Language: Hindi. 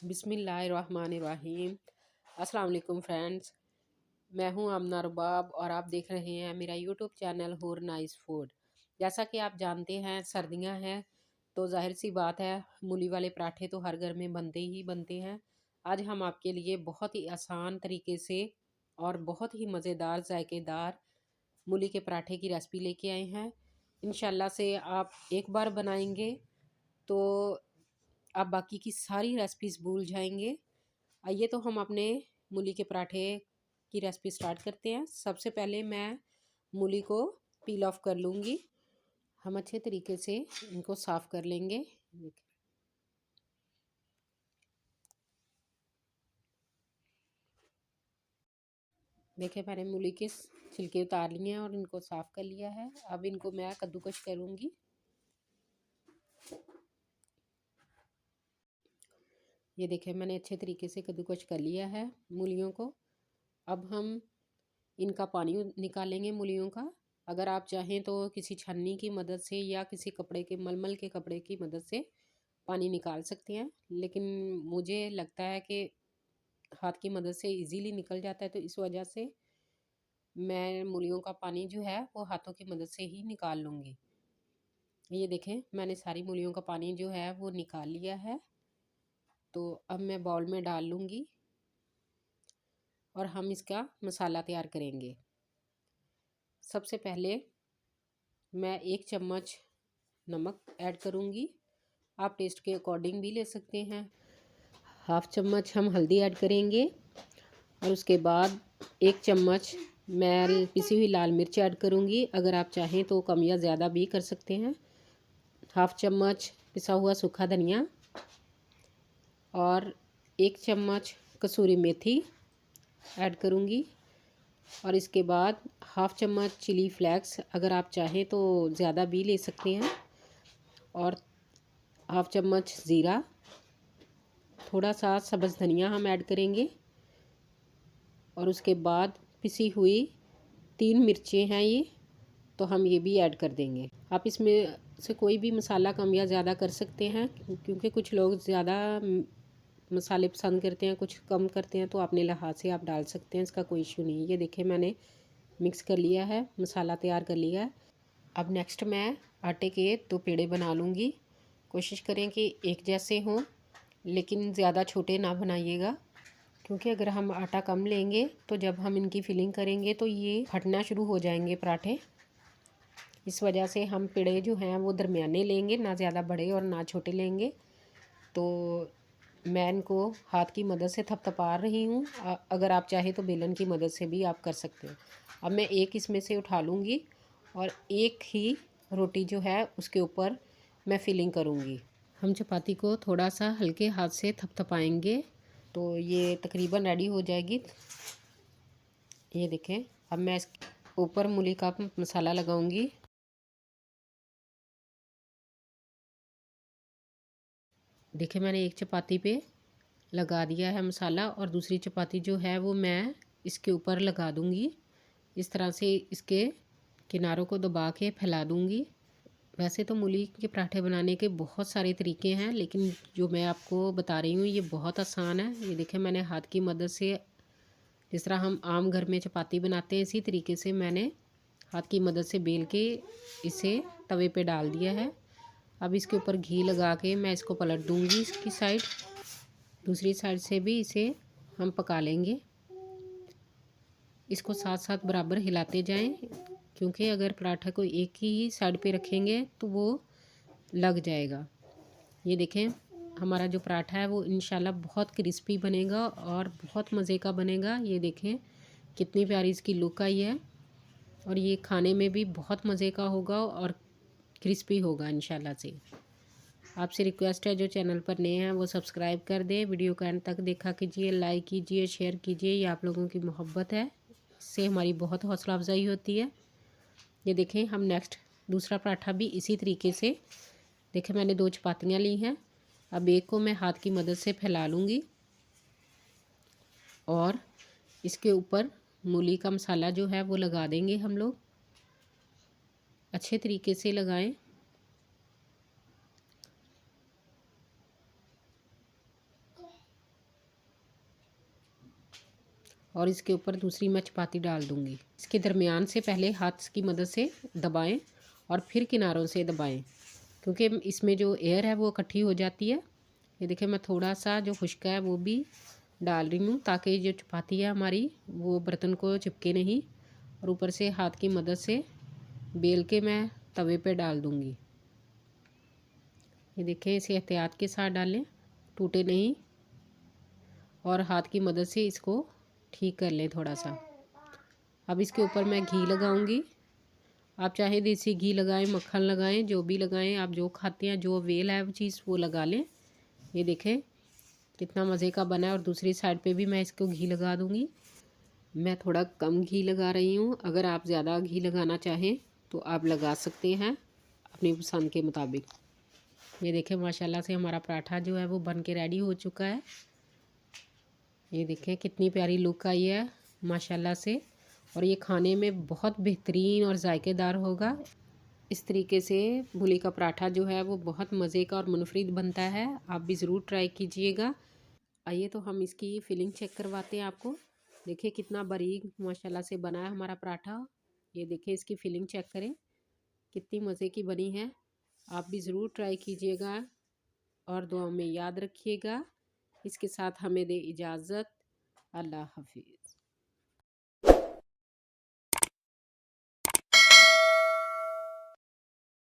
बिस्मिल्लाहिर्रहमानिर्रहीम। अस्सलाम वालेकुम फ्रेंड्स, मैं हूं आमना रुबाब और आप देख रहे हैं मेरा यूट्यूब चैनल हूर नाइस फूड। जैसा कि आप जानते हैं सर्दियां हैं तो जाहिर सी बात है मूली वाले पराठे तो हर घर में बनते ही बनते हैं। आज हम आपके लिए बहुत ही आसान तरीके से और बहुत ही मज़ेदार जायकेदार मूली के पराठे की रेसिपी लेके आए हैं। इंशाल्लाह से आप एक बार बनाएंगे तो आप बाकी की सारी रेसिपीज़ भूल जाएंगे। आइए तो हम अपने मूली के पराठे की रेसिपी स्टार्ट करते हैं। सबसे पहले मैं मूली को पील ऑफ कर लूँगी। हम अच्छे तरीके से इनको साफ़ कर लेंगे। देखिए मैंने मूली के छिलके उतार लिए हैं और इनको साफ़ कर लिया है। अब इनको मैं कद्दूकस करूँगी। ये देखिए मैंने अच्छे तरीके से कद्दूकस कर लिया है मूलियों को। अब हम इनका पानी निकालेंगे मूलियों का। अगर आप चाहें तो किसी छन्नी की मदद से या किसी कपड़े के मलमल के कपड़े की मदद से पानी निकाल सकते हैं, लेकिन मुझे लगता है कि हाथ की मदद से इजीली निकल जाता है, तो इस वजह से मैं मूलियों का पानी जो है वो हाथों की मदद से ही निकाल लूँगी। ये देखें मैंने सारी मूलियों का पानी जो है वो निकाल लिया है। तो अब मैं बाउल में डाल लूँगी और हम इसका मसाला तैयार करेंगे। सबसे पहले मैं 1 चम्मच नमक ऐड करूँगी। आप टेस्ट के अकॉर्डिंग भी ले सकते हैं। हाफ़ चम्मच हम हल्दी ऐड करेंगे और उसके बाद 1 चम्मच मैं पिसी हुई लाल मिर्च ऐड करूँगी। अगर आप चाहें तो कम या ज़्यादा भी कर सकते हैं। हाफ़ चम्मच पिसा हुआ सूखा धनिया और 1 चम्मच कसूरी मेथी ऐड करूँगी और इसके बाद हाफ़ चम्मच चिली फ्लेक्स, अगर आप चाहें तो ज़्यादा भी ले सकते हैं, और हाफ़ चम्मच ज़ीरा, थोड़ा सा सब्ज़ धनिया हम ऐड करेंगे और उसके बाद पिसी हुई 3 मिर्चें हैं ये, तो हम ये भी ऐड कर देंगे। आप इसमें से कोई भी मसाला कम या ज़्यादा कर सकते हैं, क्योंकि कुछ लोग ज़्यादा मसाले पसंद करते हैं, कुछ कम करते हैं, तो अपने लिहाज से आप डाल सकते हैं, इसका कोई इशू नहीं है। ये देखिए मैंने मिक्स कर लिया है, मसाला तैयार कर लिया है। अब नेक्स्ट मैं आटे के 2 पेड़े बना लूँगी। कोशिश करें कि एक जैसे हों, लेकिन ज़्यादा छोटे ना बनाइएगा, क्योंकि अगर हम आटा कम लेंगे तो जब हम इनकी फिलिंग करेंगे तो ये फटना शुरू हो जाएंगे पराठे। इस वजह से हम पेड़े जो हैं वो दरमियाने लेंगे, ना ज़्यादा बड़े और ना छोटे लेंगे। तो मैं इनको हाथ की मदद से थपथपा रही हूँ। अगर आप चाहें तो बेलन की मदद से भी आप कर सकते हैं। अब मैं एक इसमें से उठा लूँगी और एक ही रोटी जो है उसके ऊपर मैं फिलिंग करूँगी। हम चपाती को थोड़ा सा हल्के हाथ से थपथपाएंगे तो ये तकरीबन रेडी हो जाएगी। ये देखें अब मैं इसके ऊपर मूली का मसाला लगाऊंगी। देखिए मैंने एक चपाती पे लगा दिया है मसाला और दूसरी चपाती जो है वो मैं इसके ऊपर लगा दूंगी। इस तरह से इसके किनारों को दबा के फैला दूंगी। वैसे तो मूली के पराठे बनाने के बहुत सारे तरीके हैं, लेकिन जो मैं आपको बता रही हूँ ये बहुत आसान है। ये देखिए मैंने हाथ की मदद से, जिस तरह हम आम घर में चपाती बनाते हैं, इसी तरीके से मैंने हाथ की मदद से बेल के इसे तवे पे डाल दिया है। अब इसके ऊपर घी लगा के मैं इसको पलट दूंगी इसकी साइड। दूसरी साइड से भी इसे हम पका लेंगे। इसको साथ साथ बराबर हिलाते जाएं, क्योंकि अगर पराठा को एक ही साइड पे रखेंगे तो वो लग जाएगा। ये देखें हमारा जो पराठा है वो इंशाल्लाह बहुत क्रिस्पी बनेगा और बहुत मज़े का बनेगा। ये देखें कितनी प्यारी इसकी लुक आई है और ये खाने में भी बहुत मज़े का होगा और क्रिस्पी होगा इंशाल्लाह से। आपसे रिक्वेस्ट है जो चैनल पर नए हैं वो सब्सक्राइब कर दें, वीडियो को एंड तक देखा कीजिए, लाइक कीजिए, शेयर कीजिए। ये आप लोगों की मोहब्बत है, इससे हमारी बहुत हौसला अफजाई होती है। ये देखें हम नेक्स्ट दूसरा पराठा भी इसी तरीके से, देखें मैंने 2 चपातियाँ ली हैं। अब एक को मैं हाथ की मदद से फैला लूँगी और इसके ऊपर मूली का मसाला जो है वो लगा देंगे हम लोग। अच्छे तरीके से लगाएं। और इसके ऊपर दूसरी मैं चपाती डाल दूँगी। इसके दरमियान से पहले हाथ की मदद से दबाएं और फिर किनारों से दबाएं, क्योंकि इसमें जो एयर है वो इकट्ठी हो जाती है। ये देखिए मैं थोड़ा सा जो खुश्का है वो भी डाल रही हूँ, ताकि जो चपाती है हमारी वो बर्तन को चिपके नहीं। और ऊपर से हाथ की मदद से बेल के मैं तवे पे डाल दूँगी। ये देखिए इसे एहतियात के साथ डालें, टूटे नहीं, और हाथ की मदद से इसको ठीक कर लें थोड़ा सा। अब इसके ऊपर मैं घी लगाऊंगी। आप चाहे देसी घी लगाएं, मक्खन लगाएं, जो भी लगाएं, आप जो खाते हैं, जो अवेल है वो चीज़ वो लगा लें। ये देखें कितना मज़े का बना है। और दूसरी साइड पे भी मैं इसको घी लगा दूंगी। मैं थोड़ा कम घी लगा रही हूँ, अगर आप ज़्यादा घी लगाना चाहें तो आप लगा सकते हैं अपनी पसंद के मुताबिक। ये देखें माशाल्लाह से हमारा पराठा जो है वो बन के रेडी हो चुका है। ये देखें कितनी प्यारी लुक आई है माशाल्लाह से, और ये खाने में बहुत बेहतरीन और जायकेदार होगा। इस तरीके से मूली का पराठा जो है वो बहुत मज़े का और मुनफरिद बनता है। आप भी ज़रूर ट्राई कीजिएगा। आइए तो हम इसकी फिलिंग चेक करवाते हैं आपको। देखिए कितना बारीक माशाल्लाह से बना है हमारा पराठा। ये देखिए इसकी फिलिंग चेक करें कितनी मज़े की बनी है। आप भी ज़रूर ट्राई कीजिएगा और दुआ में याद रखिएगा। इसके साथ हमें दे इजाज़त। अल्लाह हाफिज़।